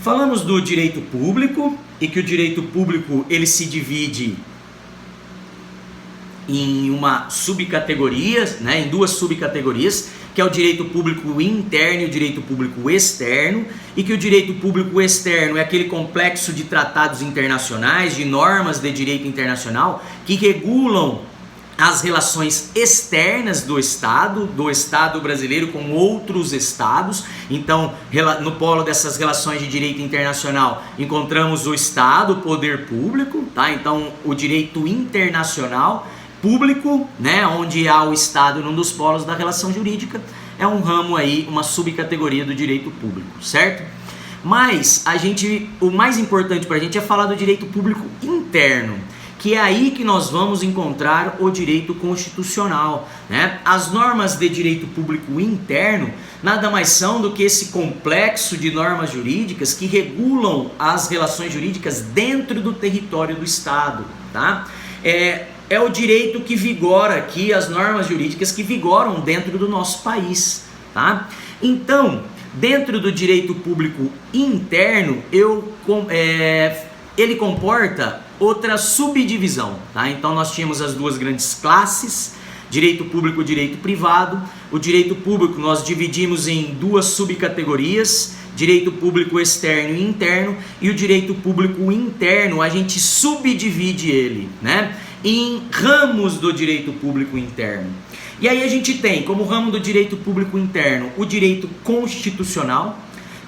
Falamos do direito público e que o direito público ele se divide em uma subcategoria, né, em duas subcategorias, que é o direito público interno e o direito público externo, e que o direito público externo é aquele complexo de tratados internacionais, de normas de direito internacional que regulam as relações externas do Estado brasileiro com outros estados. Então, no polo dessas relações de direito internacional, encontramos o Estado, o poder público, tá? Então, o direito internacional público, né, onde há o Estado num dos polos da relação jurídica, é um ramo aí, uma subcategoria do direito público, certo? Mas o mais importante para a gente é falar do direito público interno, que é aí que nós vamos encontrar o direito constitucional, né? As normas de direito público interno nada mais são do que esse complexo de normas jurídicas que regulam as relações jurídicas dentro do território do Estado, tá? É o direito que vigora aqui, as normas jurídicas que vigoram dentro do nosso país, tá? Então, dentro do direito público interno, ele comporta outra subdivisão, tá? Então nós tínhamos as duas grandes classes, direito público e direito privado. O direito público nós dividimos em duas subcategorias, direito público externo e interno, e o direito público interno a gente subdivide ele, né, em ramos do direito público interno. E aí a gente tem como ramo do direito público interno o direito constitucional,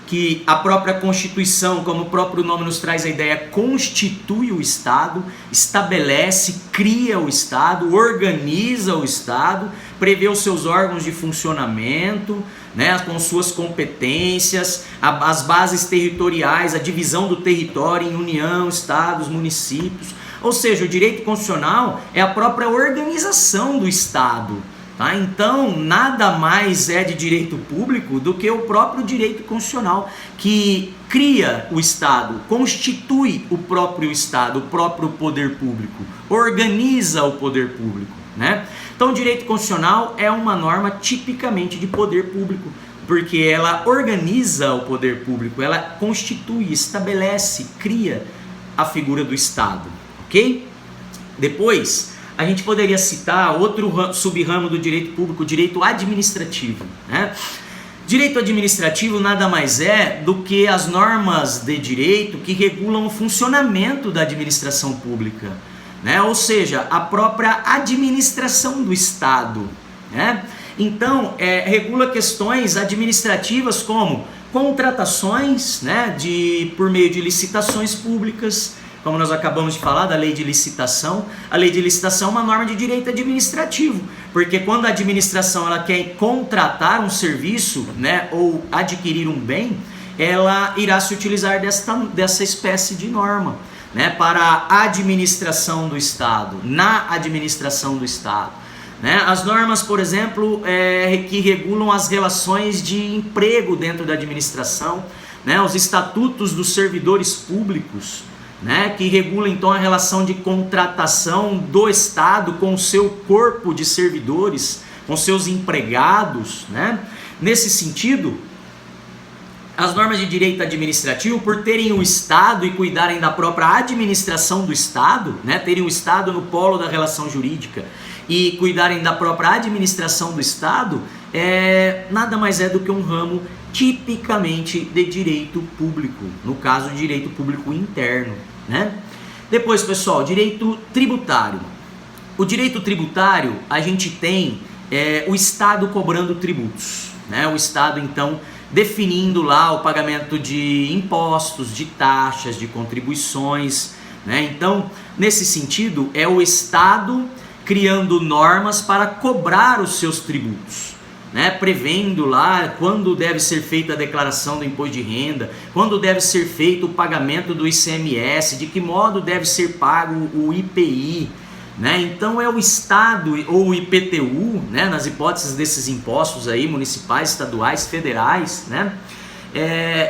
que a própria Constituição, como o próprio nome nos traz a ideia, constitui o Estado, estabelece, cria o Estado, organiza o Estado, prevê os seus órgãos de funcionamento, né, com suas competências, as bases territoriais, a divisão do território em União, Estados, municípios. Ou seja, o direito constitucional é a própria organização do Estado. Tá? Então, nada mais é de direito público do que o próprio direito constitucional, que cria o Estado, constitui o próprio Estado, o próprio poder público, organiza o poder público, né? Então, o direito constitucional é uma norma tipicamente de poder público, porque ela organiza o poder público, ela constitui, estabelece, cria a figura do Estado, ok? Depois, a gente poderia citar outro sub-ramo do direito público, o direito administrativo, né? Direito administrativo nada mais é do que as normas de direito que regulam o funcionamento da administração pública, né? Ou seja, a própria administração do Estado, né? Então, regula questões administrativas como contratações, né, por meio de licitações públicas, como nós acabamos de falar da lei de licitação. A lei de licitação é uma norma de direito administrativo, porque quando a administração ela quer contratar um serviço, né, ou adquirir um bem, ela irá se utilizar dessa espécie de norma, né, para a administração do Estado, na administração do Estado. Né? As normas, por exemplo, que regulam as relações de emprego dentro da administração, né, os estatutos dos servidores públicos, né, que regula então a relação de contratação do Estado com o seu corpo de servidores, com seus empregados, né? Nesse sentido, as normas de direito administrativo, por terem o Estado e cuidarem da própria administração do Estado, né, terem o Estado no polo da relação jurídica e cuidarem da própria administração do Estado, nada mais é do que um ramo tipicamente de direito público, no caso, direito público interno, né? Depois, pessoal, direito tributário. O direito tributário, a gente tem o Estado cobrando tributos, né? O Estado, então, definindo lá o pagamento de impostos, de taxas, de contribuições, né? Então, nesse sentido, é o Estado criando normas para cobrar os seus tributos, né, prevendo lá quando deve ser feita a declaração do imposto de renda, quando deve ser feito o pagamento do ICMS, de que modo deve ser pago o IPI, né? Então é o Estado ou o IPTU, né, nas hipóteses desses impostos aí municipais, estaduais, federais, né?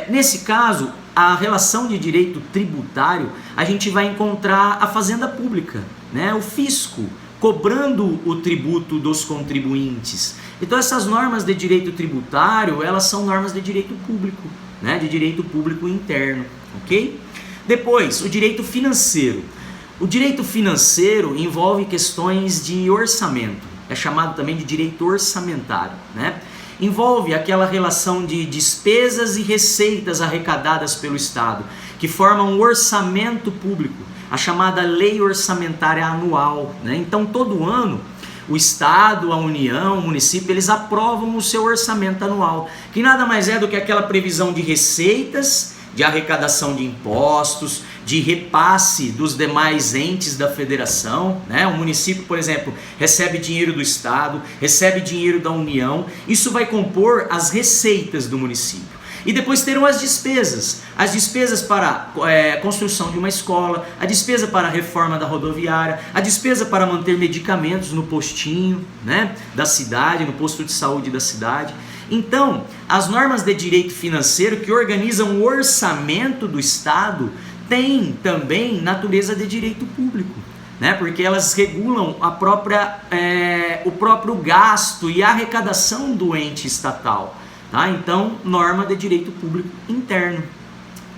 Nesse caso, a relação de direito tributário, a gente vai encontrar a fazenda pública, né, o fisco, cobrando o tributo dos contribuintes. Então essas normas de direito tributário, elas são normas de direito público, né? De direito público interno, ok? Depois, o direito financeiro. O direito financeiro envolve questões de orçamento, é chamado também de direito orçamentário, né? Envolve aquela relação de despesas e receitas arrecadadas pelo Estado, que formam um orçamento público, a chamada lei orçamentária anual, né? Então todo ano o Estado, a União, o município, eles aprovam o seu orçamento anual, que nada mais é do que aquela previsão de receitas, de arrecadação de impostos, de repasse dos demais entes da federação, né? O município, por exemplo, recebe dinheiro do Estado, recebe dinheiro da União, isso vai compor as receitas do município. E depois terão as despesas para construção de uma escola, a despesa para a reforma da rodoviária, a despesa para manter medicamentos no postinho, né, da cidade, no posto de saúde da cidade. Então, as normas de direito financeiro que organizam o orçamento do Estado têm também natureza de direito público, né, porque elas regulam o próprio gasto e a arrecadação do ente estatal. Tá? Então, norma de direito público interno.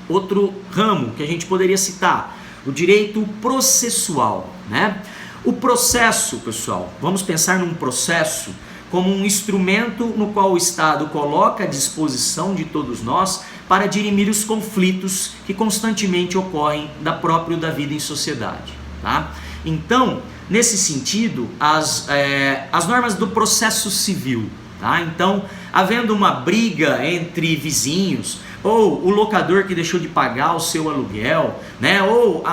Outro ramo que a gente poderia citar, o direito processual, né? O processo, pessoal, vamos pensar num processo como um instrumento no qual o Estado coloca à disposição de todos nós para dirimir os conflitos que constantemente ocorrem da vida em sociedade. Tá? Então, nesse sentido, as normas do processo civil, tá? Então, havendo uma briga entre vizinhos, ou o locador que deixou de pagar o seu aluguel, né? Ou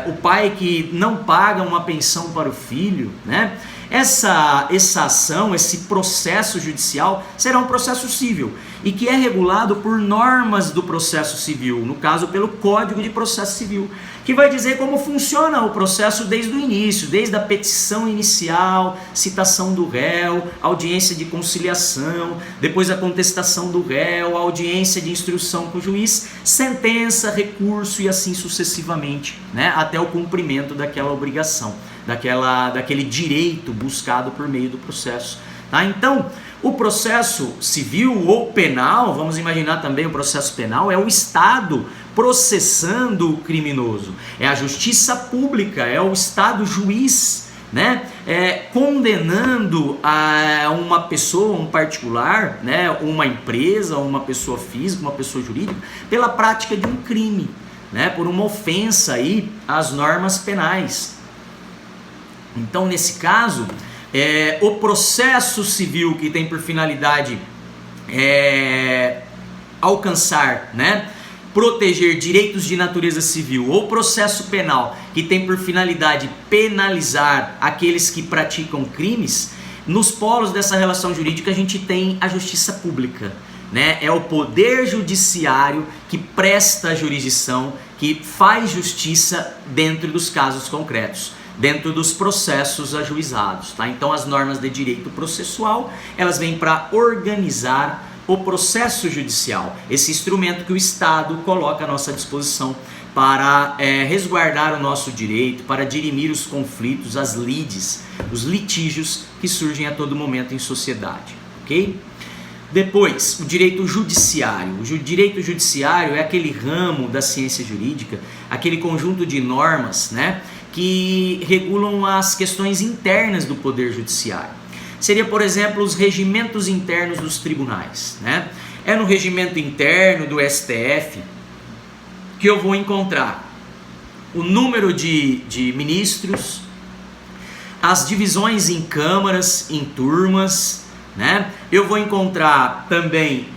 o pai que não paga uma pensão para o filho, né? Essa ação, esse processo judicial será um processo civil e que é regulado por normas do processo civil, no caso pelo Código de Processo Civil, que vai dizer como funciona o processo desde o início, desde a petição inicial, citação do réu, audiência de conciliação, depois a contestação do réu, audiência de instrução com o juiz, sentença, recurso e assim sucessivamente, né, até o cumprimento daquela obrigação, daquele direito buscado por meio do processo. Tá? Então, o processo civil ou penal, vamos imaginar também o processo penal, é o Estado processando o criminoso, é a justiça pública, é o Estado juiz, né? Condenando a uma pessoa, um particular, né? Uma empresa, uma pessoa física, uma pessoa jurídica, pela prática de um crime, né? Por uma ofensa aí às normas penais. Então, nesse caso, o processo civil que tem por finalidade alcançar, né, proteger direitos de natureza civil, ou processo penal que tem por finalidade penalizar aqueles que praticam crimes, nos polos dessa relação jurídica a gente tem a justiça pública, né? É o poder judiciário que presta a jurisdição, que faz justiça dentro dos casos concretos, dentro dos processos ajuizados, tá? Então as normas de direito processual, elas vêm para organizar o processo judicial, esse instrumento que o Estado coloca à nossa disposição para resguardar o nosso direito, para dirimir os conflitos, as lides, os litígios que surgem a todo momento em sociedade, ok? Depois, o direito judiciário. O direito judiciário é aquele ramo da ciência jurídica, aquele conjunto de normas, né, que regulam as questões internas do poder judiciário. Seria, por exemplo, os regimentos internos dos tribunais, né? É no regimento interno do STF que eu vou encontrar o número de ministros, as divisões em câmaras, em turmas, né? Eu vou encontrar também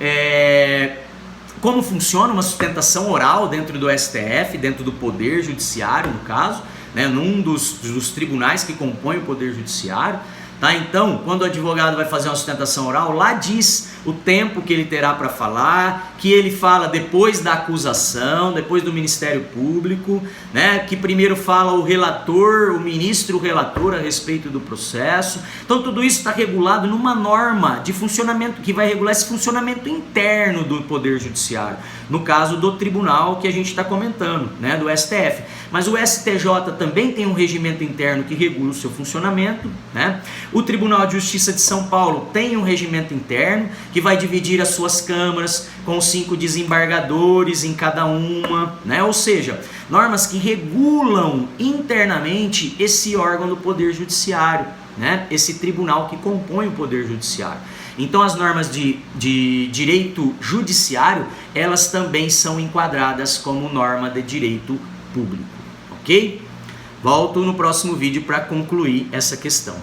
como funciona uma sustentação oral dentro do STF, dentro do Poder Judiciário, no caso, né? Num dos tribunais que compõem o Poder Judiciário. Tá? Então, quando o advogado vai fazer uma sustentação oral, lá diz o tempo que ele terá para falar, que ele fala depois da acusação, depois do Ministério Público, né? Que primeiro fala o relator, o ministro relator a respeito do processo. Então tudo isso está regulado numa norma de funcionamento que vai regular esse funcionamento interno do Poder Judiciário, no caso do tribunal que a gente está comentando, né? Do STF. Mas o STJ também tem um regimento interno que regula o seu funcionamento, né? O Tribunal de Justiça de São Paulo tem um regimento interno que vai dividir as suas câmaras com 5 desembargadores em cada uma, né? Ou seja, normas que regulam internamente esse órgão do Poder Judiciário, né? Esse tribunal que compõe o Poder Judiciário. Então as normas de direito judiciário, elas também são enquadradas como norma de direito público, ok? Volto no próximo vídeo para concluir essa questão.